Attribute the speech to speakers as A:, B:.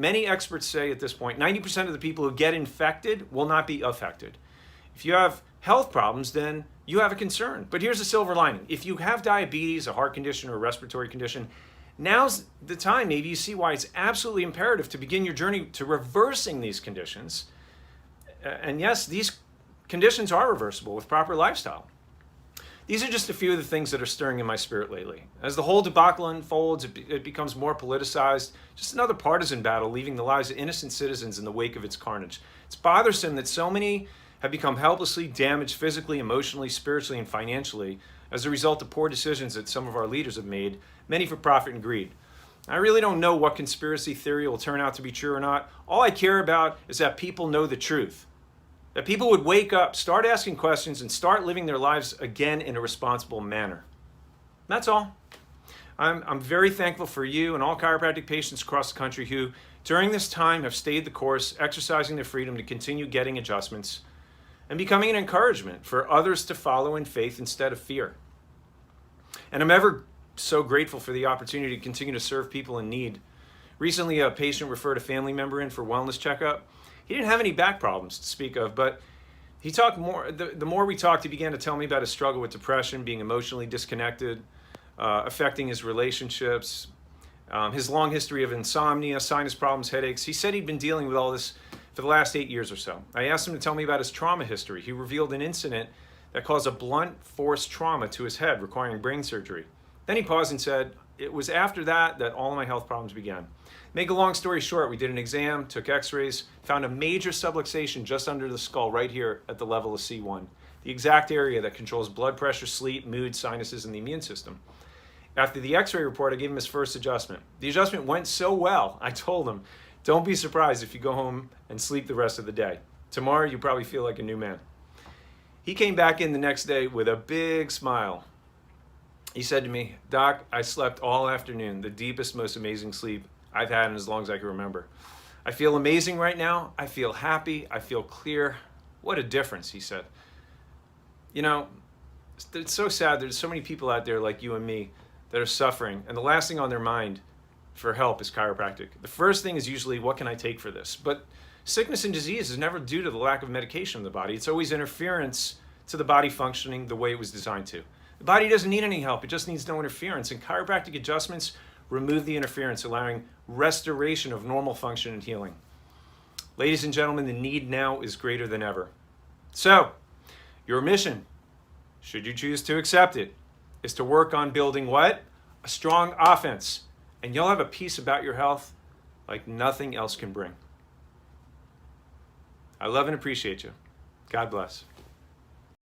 A: many experts say at this point, 90% of the people who get infected will not be affected. If you have health problems, then you have a concern. But here's the silver lining. If you have diabetes, a heart condition, or a respiratory condition, now's the time, maybe you see why it's absolutely imperative to begin your journey to reversing these conditions. And yes, these conditions are reversible with proper lifestyle. These are just a few of the things that are stirring in my spirit lately. As the whole debacle unfolds, it becomes more politicized, just another partisan battle, leaving the lives of innocent citizens in the wake of its carnage. It's bothersome that so many have become helplessly damaged physically, emotionally, spiritually, and financially as a result of poor decisions that some of our leaders have made, many for profit and greed. I really don't know what conspiracy theory will turn out to be true or not. All I care about is that people know the truth. That people would wake up, start asking questions, and start living their lives again in a responsible manner. That's all. I'm very thankful for you and all chiropractic patients across the country who, during this time, have stayed the course, exercising their freedom to continue getting adjustments and becoming an encouragement for others to follow in faith instead of fear. And I'm ever so grateful for the opportunity to continue to serve people in need. Recently, a patient referred a family member in for wellness checkup. He didn't have any back problems to speak of, but he talked more. The more we talked, he began to tell me about his struggle with depression, being emotionally disconnected, affecting his relationships, his long history of insomnia, sinus problems, headaches. He said he'd been dealing with all this for the last 8 years or so. I asked him to tell me about his trauma history. He revealed an incident that caused a blunt force trauma to his head, requiring brain surgery. Then he paused and said, "It was after that all of my health problems began." Make a long story short, we did an exam, took x-rays, found a major subluxation just under the skull right here at the level of C1, the exact area that controls blood pressure, sleep, mood, sinuses, and the immune system. After the x-ray report, I gave him his first adjustment. The adjustment went so well, I told him, don't be surprised if you go home and sleep the rest of the day. Tomorrow, you probably feel like a new man. He came back in the next day with a big smile. He said to me, "Doc, I slept all afternoon, the deepest, most amazing sleep I've had in as long as I can remember. I feel amazing right now. I feel happy. I feel clear. What a difference," he said. You know, it's so sad. There's so many people out there like you and me that are suffering, and the last thing on their mind for help is chiropractic. The first thing is usually, what can I take for this? But sickness and disease is never due to the lack of medication in the body. It's always interference to the body functioning the way it was designed to. The body doesn't need any help. It just needs no interference. And chiropractic adjustments remove the interference, allowing restoration of normal function and healing. Ladies and gentlemen, the need now is greater than ever. So, your mission, should you choose to accept it, is to work on building what? A strong offense. And you'll have a peace about your health like nothing else can bring. I love and appreciate you. God bless.